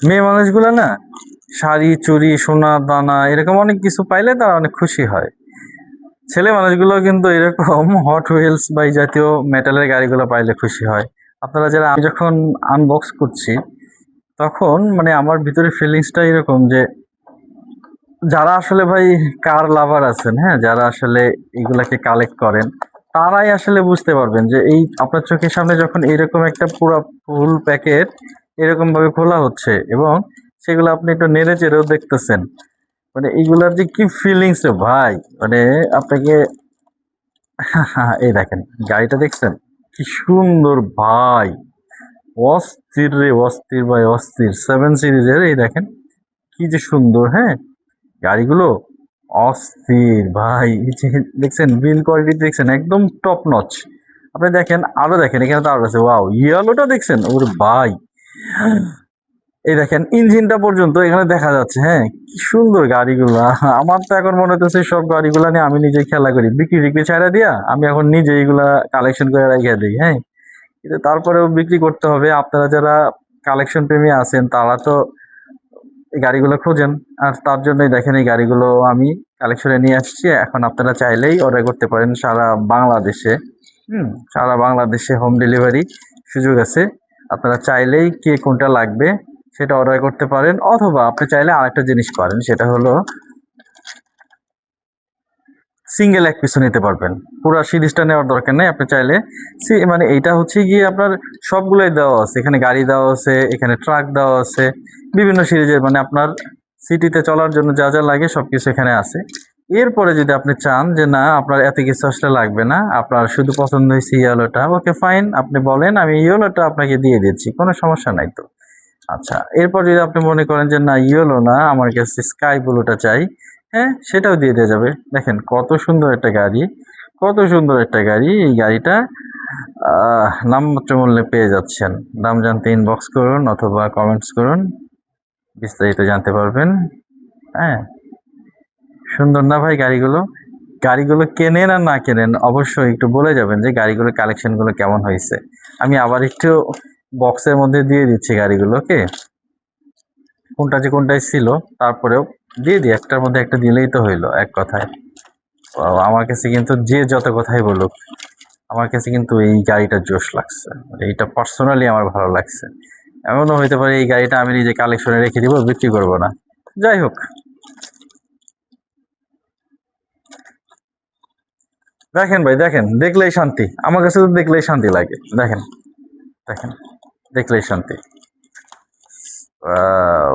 মেয়ে মানুষগুলো না শাড়ি, চুড়ি, সোনা, দানা এরকম অনেক কিছু পাইলে তারা অনেক খুশি হয়। ছেলে মানুষগুলো কিন্তু এরকম হট হুইলস বা এই জাতীয় মেটালের গাড়িগুলো পাইলে খুশি হয়। আপনারা যারা আমি যখন আনবক্স করছি তখন মানে আমার ভিতরে ফিলিংসটা এরকম যে যারা আসলে ভাই কার লাভার আছেন, হ্যাঁ, যারা আসলে এগুলাকে কালেক্ট করেন তারাই আসলে বুঝতে পারবেন যে এই আপনার চোখের সামনে যখন এরকম একটা পুরো ফুল প্যাকেট এরকম ভাবে খোলা হচ্ছে এবং সেগুলো আপনি একটু নেড়ে চেড়েও দেখতেছেন, মানে এইগুলার যে কি ফিলিংস রে ভাই, মানে আপনাকে এই দেখেন গাড়িটা দেখছেন কি সুন্দর ভাই, অস্থির রে অস্থির ভাই অস্থির। 7 সিরিজের এই দেখেন কি যে সুন্দর, হ্যাঁ, গাড়িগুলো অস্থির ভাই। এই যে দেখছেন বিল কোয়ালিটি দেখছেন একদম টপ নচ। আপনি দেখেন আরো দেখেন এখানে তো আরো আছে, ওয়াও ইয়েলোটা দেখছেন ওর ভাই, এই দেখেন ইঞ্জিনটা পর্যন্ত এখানে দেখা যাচ্ছে, হ্যাঁ, কি সুন্দর গাড়িগুলা। আমার তো এখন মনে হচ্ছে সব গাড়িগুলা নিয়ে আমি নিজে খেলা করি, বিক্রি টিক্রি ছাড়া দিয়া আমি এখন নিজে এইগুলা কালেকশন করে রেখে দিই, হ্যাঁ। কিন্তু তারপরেও বিক্রি করতে হবে। আপনারা যারা কালেকশন প্রেমী আছেন তারা তো এই গাড়িগুলো খোঁজেন, আর তার জন্যই দেখেন এই গাড়িগুলো আমি কালেকশনে নিয়ে আসছি। এখন আপনারা চাইলেই অর্ডার করতে পারেন সারা বাংলাদেশে। সারা বাংলাদেশে হোম ডেলিভারি সুযোগ আছে। আপনারা চাইলেই কে কোনটা লাগবে সেটা অর্ডার করতে পারেন, অথবা আপনি চাইলে আরেকটা জিনিস পারেন, সেটা হলো সিঙ্গেল এক পিছু নিতে পারবেন। পুরো সিরিজটা নেওয়ার দরকার নেই। আপনি চাইলে মানে এইটা হচ্ছে গিয়ে আপনার সবগুলোই দেওয়া আছে, এখানে গাড়ি দেওয়া আছে, এখানে ট্রাক দেওয়া আছে, বিভিন্ন সিরিজের, মানে আপনার সিটিতে চলার জন্য যা যা লাগে সবকিছু এখানে আছে। এরপরে যদি আপনি চান যে না আপনার এত কিছু আসলে লাগবে না, আপনার শুধু পছন্দ হয়েছে ইয়েলোটা, ওকে ফাইন, আপনি বলেন আমি ইয়েলোটা আপনাকে দিয়ে দিচ্ছি, কোনো সমস্যা নাই তো। আচ্ছা, এরপর যদি আপনি মনে করেন যে না ইয়েলো না, আমার কাছে স্কাই ব্লুটা চাই, হ্যাঁ, সেটাও দিয়ে দেওয়া যাবে। দেখেন কত সুন্দর একটা গাড়ি, কত সুন্দর একটা গাড়ি। এই গাড়িটা নামমাত্র মূল্যে পেয়ে যাচ্ছেন। দাম জানতে ইনবক্স করুন অথবা কমেন্টস করুন, বিস্তারিত জানতে পারবেন। হ্যাঁ, সুন্দর না ভাই গাড়িগুলো? গাড়িগুলো কেনেন আর না কেনেন অবশ্যই একটু বলে যাবেন যে গাড়িগুলোর কালেকশনগুলো কেমন হয়েছে। আমি আবার একটু বক্সের মধ্যে দিয়ে দিচ্ছি গাড়িগুলোকে, কোনটা যে কোনটায় ছিল তারপরেও দিয়ে দিই, একটার মধ্যে একটা দিলেই তো হইলো এক কথায়। আমার কাছে কিন্তু যে যত কথাই বলুক, আমার কাছে কিন্তু এই গাড়িটা জোশ লাগছে, এইটা পার্সোনালি আমার ভালো লাগছে। এমনও হইতে পারে এই গাড়িটা আমি নিজে কালেকশনে রেখে দিব, বিক্রি করব না। যাই হোক, দেখেন ভাই দেখেন, দেখলেই শান্তি, আমার কাছে তো দেখলেই শান্তি লাগে। দেখেন দেখেন, দেখলেই শান্তি। আহ,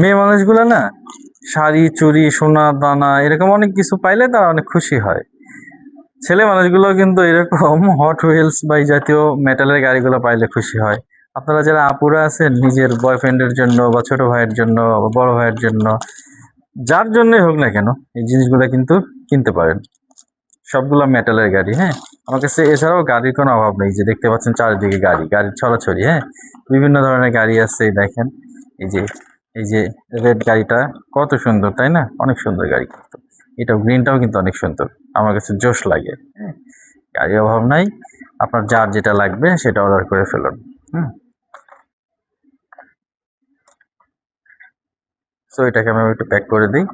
মেয়ে মানুষগুলো না শাড়ি, চুড়ি, সোনা, দানা এরকম অনেক কিছু পাইলে তারা অনেক খুশি হয়। ছেলে মানুষগুলো কিন্তু এরকম হট হুইলস বা এই জাতীয় মেটালের গাড়িগুলো পাইলে খুশি হয়। আপনারা যারা আপুরা আছেন নিজের বয়ফ্রেন্ডের জন্য বা ছোট ভাইয়ের জন্য বা বড় ভাইয়ের জন্য, যার জন্যই হোক না কেন, এই জিনিসগুলো কিন্তু কিনতে পারেন। সবগুলা মেটালের গাড়ি, হ্যাঁ। আমার কাছে এছাড়াও গাড়ির কোনো অভাব নেই, যে দেখতে পাচ্ছেন চারিদিকে গাড়ি, গাড়ির ছড়াছড়ি, হ্যাঁ, বিভিন্ন ধরনের গাড়ি আছে। এই দেখেন এই যে এই যে রেড গাড়িটা কত সুন্দর, তাই না? অনেক সুন্দর গাড়ি কিন্তু। এটাও গ্রিনটাও কিন্তু অনেক সুন্দর, আমার কাছে জোশ লাগে, হ্যাঁ। গাড়ির অভাব নাই, আপনার যার যেটা লাগবে সেটা অর্ডার করে ফেলুন। হুম, সো এটাকে আমি একটু প্যাক করে দিই।